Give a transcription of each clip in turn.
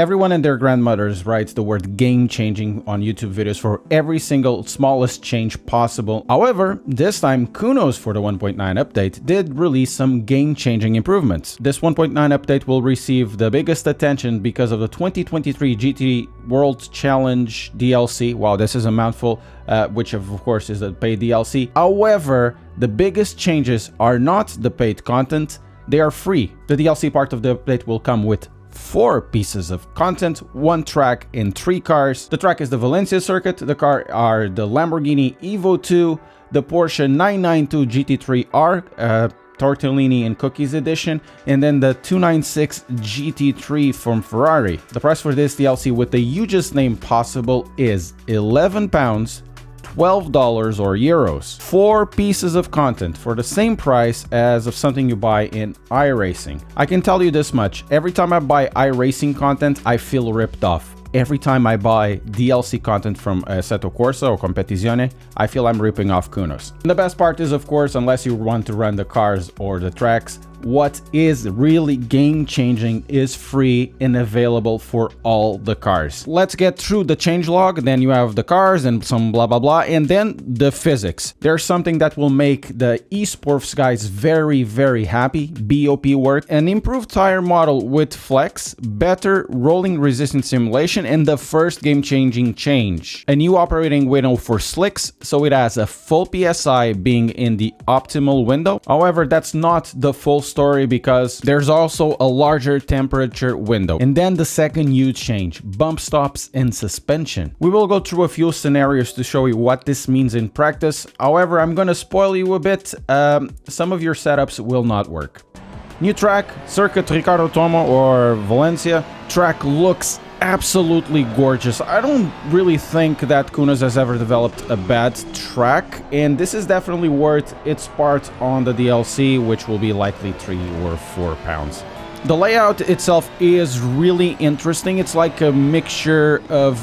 Everyone and their grandmothers writes the word game-changing on YouTube videos for every single smallest change possible. However, this time Kunos for the 1.9 update did release some game-changing improvements. This 1.9 update will receive the biggest attention because of the 2023 GT World Challenge DLC. Wow, this is a mouthful, which of course is a paid DLC. However, the biggest changes are not the paid content, they are free. The DLC part of the update will come with 4 pieces of content, 1 track and 3 cars. The track is the Valencia circuit, the car are the Lamborghini Evo 2, the Porsche 992 GT3R, Tortellini and Cookies edition, and then the 296 GT3 from Ferrari. The price for this DLC with the hugest name possible is £11, $12 or euros. 4 pieces of content for the same price as of something you buy in iRacing. I can tell you this much, every time I buy iRacing content, I feel ripped off. Every time I buy DLC content from Assetto Corsa or Competizione, I feel I'm ripping off Kunos. And the best part is, of course, unless you want to run the cars or the tracks, what is really game-changing is free and available for all the cars. Let's get through the changelog, then you have the cars and some blah blah blah, and then the physics. There's something that will make the esports guys very happy, BOP work, an improved tire model with flex, better rolling resistance simulation, and the first game-changing change. A new operating window for slicks, so it has a full PSI being in the optimal window. However, that's not the full story because there's also a larger temperature window. And then the second huge change, bump stops and suspension. We will go through a few scenarios to show you what this means in practice. However, I'm gonna spoil you a bit. Some of your setups will not work. New track, circuit Ricardo Tomo or Valencia. Track looks absolutely gorgeous. I don't really think that Kunos has ever developed a bad track, and this is definitely worth its part on the DLC, which will be likely £3 or £4. The layout itself is really interesting. It's like a mixture of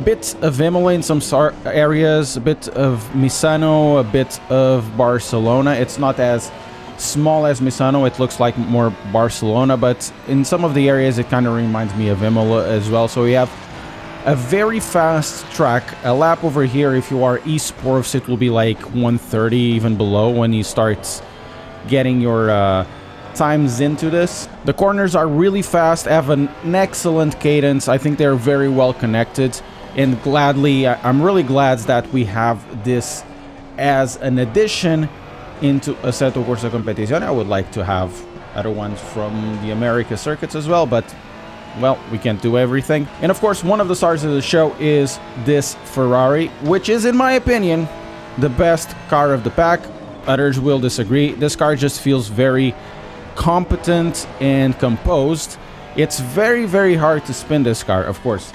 bit of Imola in some areas, a bit of Misano, a bit of Barcelona. It's not as small as Misano, it looks like more Barcelona, but in some of the areas it kind of reminds me of Imola as well. So we have a very fast track. A lap over here, if you are esports, it will be like 130, even below, when you start getting your times into this. The corners are really fast, have an excellent cadence. I think they're very well connected, and I'm really glad that we have this as an addition into Assetto Corsa Competizione. I would like to have other ones from the America circuits as well, but well, we can't do everything. And of course, one of the stars of the show is this Ferrari, which is, in my opinion, the best car of the pack. Others will disagree. This car just feels very competent and composed. It's very hard to spin this car. Of course,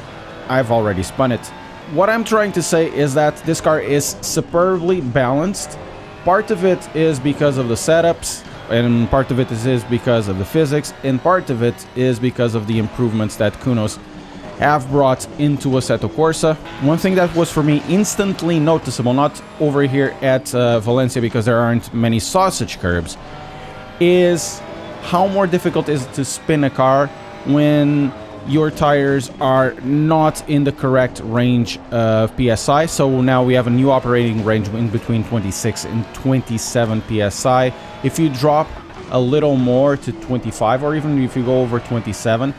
I've already spun it. What I'm trying to say is that this car is superbly balanced. Part of it is because of the setups, and part of it is because of the physics, and part of it is because of the improvements that Kunos have brought into Assetto Corsa. One thing that was for me instantly noticeable, not over here at Valencia because there aren't many sausage curbs, is how more difficult it is to spin a car when your tires are not in the correct range of PSI. So now we have a new operating range in between 26 and 27 PSI. If you drop a little more to 25, or even if you go over 27,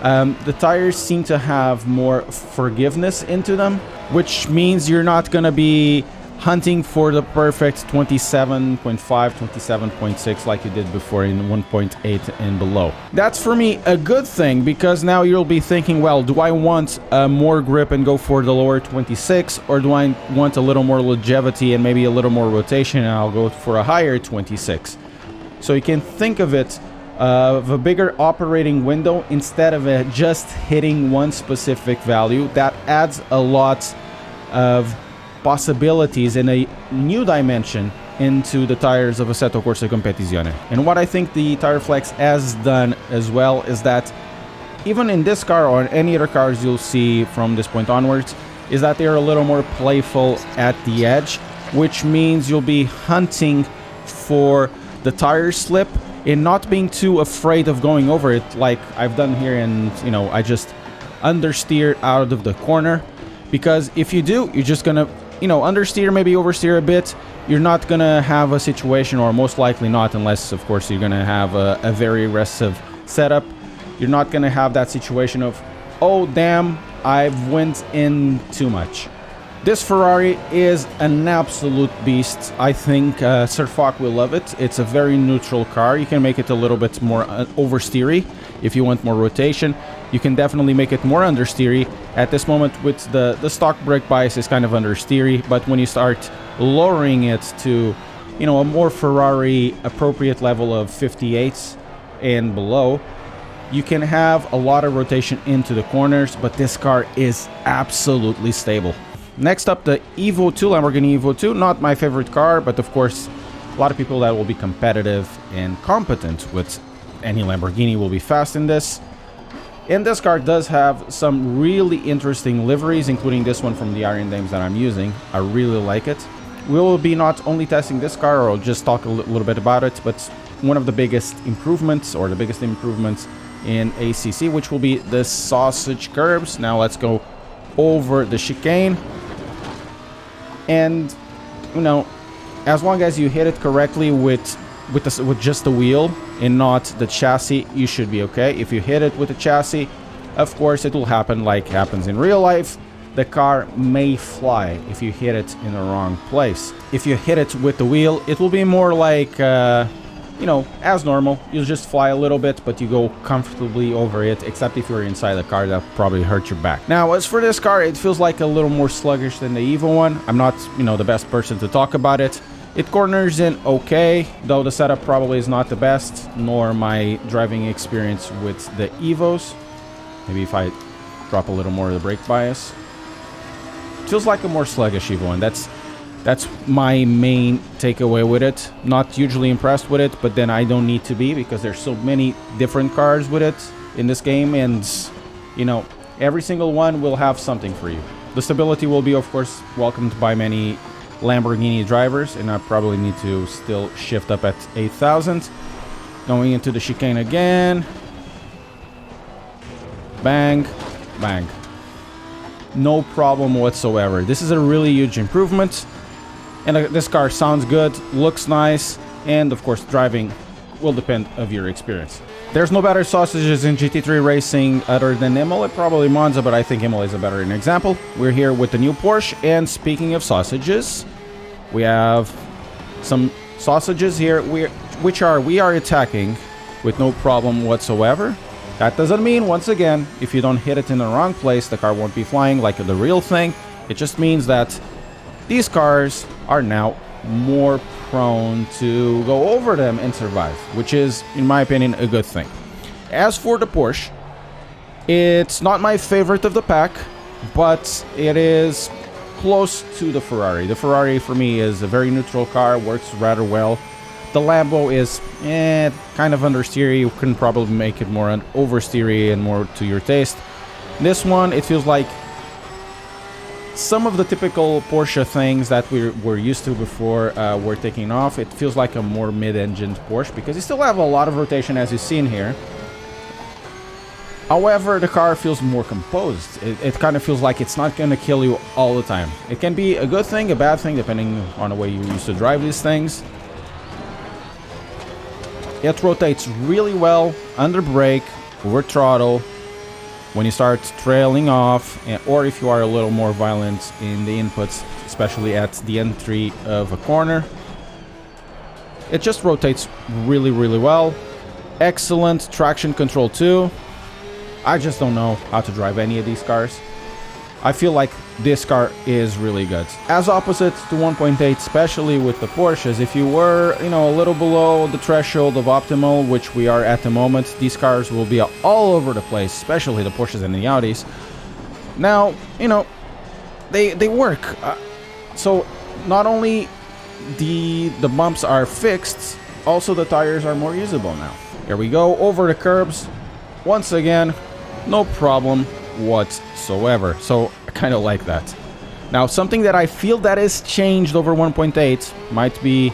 the tires seem to have more forgiveness into them, which means you're not going to be hunting for the perfect 27.5, 27.6 like you did before in 1.8 and below. That's for me a good thing, because now you'll be thinking, well, do I want more grip and go for the lower 26, or do I want a little more longevity and maybe a little more rotation and I'll go for a higher 26? So you can think of it of a bigger operating window instead of just hitting one specific value. That adds a lot of possibilities and a new dimension into the tires of Assetto Corsa Competizione. And what I think the Tire Flex has done as well is that even in this car or any other cars you'll see from this point onwards, is that they're a little more playful at the edge, which means you'll be hunting for the tire slip and not being too afraid of going over it like I've done here, and you know, I just understeer out of the corner. Because if you do, you're just gonna, you know, understeer, maybe oversteer a bit. You're not gonna have a situation, or most likely not, unless of course you're gonna have a very aggressive setup. You're not gonna have that situation of, oh damn, I've went in too much. This Ferrari is an absolute beast. I think Sir Fock will love it. It's a very neutral car. You can make it a little bit more oversteery if you want more rotation. You can definitely make it more understeery. At this moment, with the stock brake bias is kind of understeery, but when you start lowering it to, you know, a more Ferrari appropriate level of 58s and below, you can have a lot of rotation into the corners, but this car is absolutely stable. Next up, the Evo 2, Lamborghini Evo 2. Not my favorite car, but of course, a lot of people that will be competitive and competent with any Lamborghini will be fast in this. And this car does have some really interesting liveries, including this one from the Iron Dames that I'm using. I really like it. We will be not only testing this car, or I'll just talk a little bit about it, but one of the biggest improvements, or the biggest improvements in ACC, which will be the sausage curbs. Now let's go over the chicane. And, you know, as long as you hit it correctly with just the wheel and not the chassis, you should be okay. If you hit it with the chassis, of course it will happen like happens in real life. The car may fly if you hit it in the wrong place. If you hit it with the wheel, it will be more like, you know, as normal. You'll just fly a little bit, but you go comfortably over it, except if you're inside the car, that probably hurt your back. Now, as for this car, it feels like a little more sluggish than the Evo one. I'm not, you know, the best person to talk about it. It corners in okay, though the setup probably is not the best, nor my driving experience with the Evos. Maybe if I drop a little more of the brake bias. It feels like a more sluggish Evo, and that's my main takeaway with it. Not hugely impressed with it, but then I don't need to be, because there's so many different cars with it in this game, and you know, every single one will have something for you. The stability will be, of course, welcomed by many Lamborghini drivers, and I probably need to still shift up at 8,000. Going into the chicane again. Bang, bang. No problem whatsoever. This is a really huge improvement. And this car sounds good, looks nice, and of course driving will depend of your experience. There's no better sausages in GT3 racing other than Imola, probably Monza, but I think Imola is a better example. We're here with the new Porsche, and speaking of sausages, we have some sausages here, we are attacking with no problem whatsoever. That doesn't mean, once again, if you don't hit it in the wrong place, the car won't be flying like the real thing. It just means that these cars are now more prone to go over them and survive, which is, in my opinion, a good thing. As for the Porsche, it's not my favorite of the pack, but it is close to the Ferrari. The Ferrari, for me, is a very neutral car, works rather well. The Lambo is kind of understeery. You can probably make it more oversteery and more to your taste. This one, it feels like some of the typical Porsche things that we're used to before we're taking off. It feels like a more mid-engined Porsche, because you still have a lot of rotation, as you see in here. However, the car feels more composed. It kind of feels like it's not going to kill you all the time. It can be a good thing, a bad thing, depending on the way you used to drive these things. It rotates really well under brake, over throttle, when you start trailing off, or if you are a little more violent in the inputs, especially at the entry of a corner. It just rotates really, really well. Excellent traction control too. I just don't know how to drive any of these cars. I feel like this car is really good. As opposite to 1.8, especially with the Porsches, if you were, you know, a little below the threshold of optimal, which we are at the moment, these cars will be all over the place, especially the Porsches and the Audis. Now, you know, they work. So not only the bumps are fixed, also the tires are more usable now. Here we go, over the curbs. Once again, no problem whatsoever. So I kind of like that. Now, something that I feel that is changed over 1.8 might be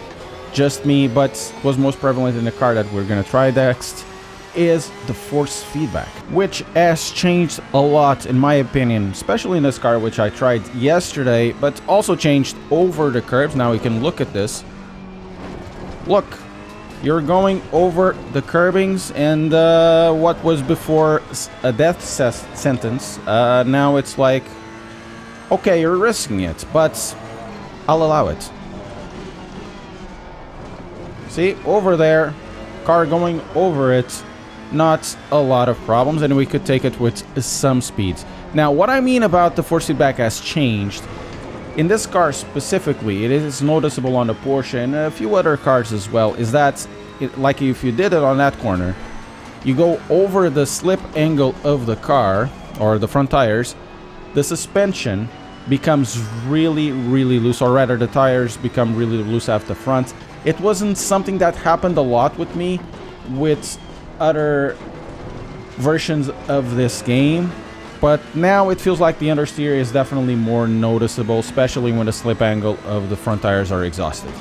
just me, but was most prevalent in the car that we're gonna try next, is the force feedback, which has changed a lot in my opinion, especially in this car, which I tried yesterday, but also changed over the curbs. Now we can look at this. Look, you're going over the curbings, and what was before a death sentence, now it's like, okay, you're risking it, but I'll allow it. See, over there, car going over it, not a lot of problems, and we could take it with some speeds. Now, what I mean about the force feedback has changed, in this car specifically, it is noticeable on the Porsche and a few other cars as well, is that, like if you did it on that corner, you go over the slip angle of the car, or the front tires, the suspension becomes really, really loose, or rather the tires become really loose at the front. It wasn't something that happened a lot with me with other versions of this game, but now it feels like the understeer is definitely more noticeable, especially when the slip angle of the front tires are exhausted.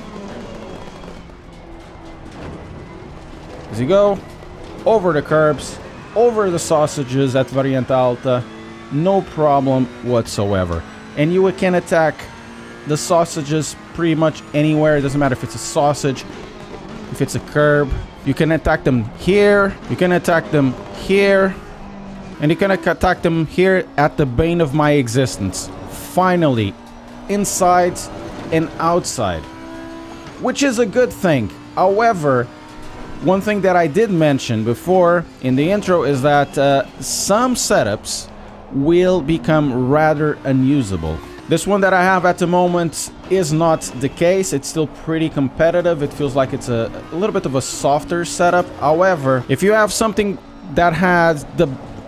As you go over the curbs, over the sausages at Variante Alta, no problem whatsoever. And you can attack the sausages pretty much anywhere. It doesn't matter if it's a sausage, if it's a curb. You can attack them here, you can attack them here, and you can attack them here at the bane of my existence. Finally, inside and outside, which is a good thing. However, one thing that I did mention before in the intro is that some setups will become rather unusable. This one that I have at the moment is not the case. It's still pretty competitive. It feels like it's a little bit of a softer setup. However, if you have something that has the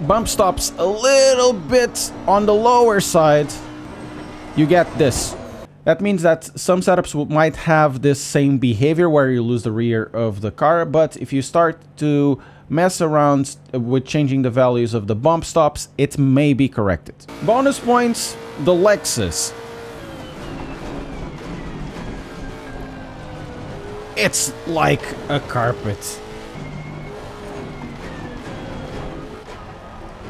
bump stops a little bit on the lower side, you get this. That means that some setups might have this same behavior where you lose the rear of the car, but if you start to mess around with changing the values of the bump stops, it may be corrected. Bonus points, the Lexus. It's like a carpet.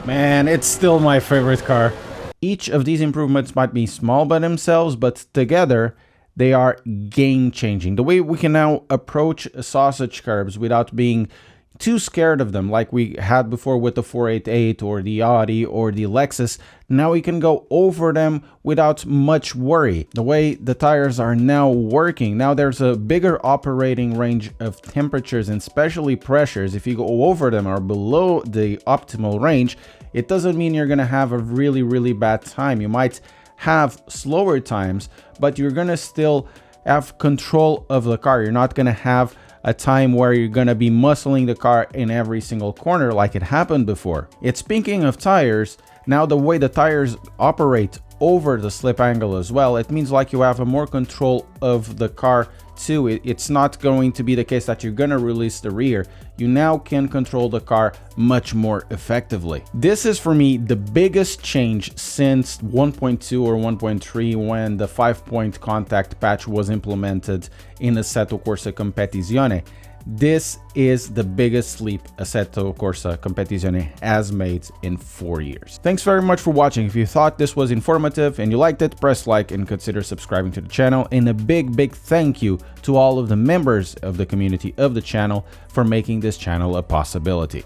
Man, it's still my favorite car. Each of these improvements might be small by themselves, but together they are game-changing. The way we can now approach sausage curbs without being too scared of them like we had before with the 488 or the Audi or the Lexus, now we can go over them without much worry. The way the tires are now working, now there's a bigger operating range of temperatures and especially pressures. If you go over them or below the optimal range, it doesn't mean you're gonna have a really, really bad time. You might have slower times, but you're gonna still have control of the car. You're not gonna have a time where you're gonna be muscling the car in every single corner like it happened before. It's speaking of tires, now the way the tires operate over the slip angle as well, it means like you have a more control of the car too. It's not going to be the case that you're gonna release the rear. You now can control the car much more effectively. This is for me the biggest change since 1.2 or 1.3 when the 5-point contact patch was implemented in Assetto Corsa Competizione. This is the biggest leap Assetto Corsa Competizione has made in 4 years. Thanks very much for watching. If you thought this was informative and you liked it, press like and consider subscribing to the channel. And a big thank you to all of the members of the community of the channel for making this channel a possibility.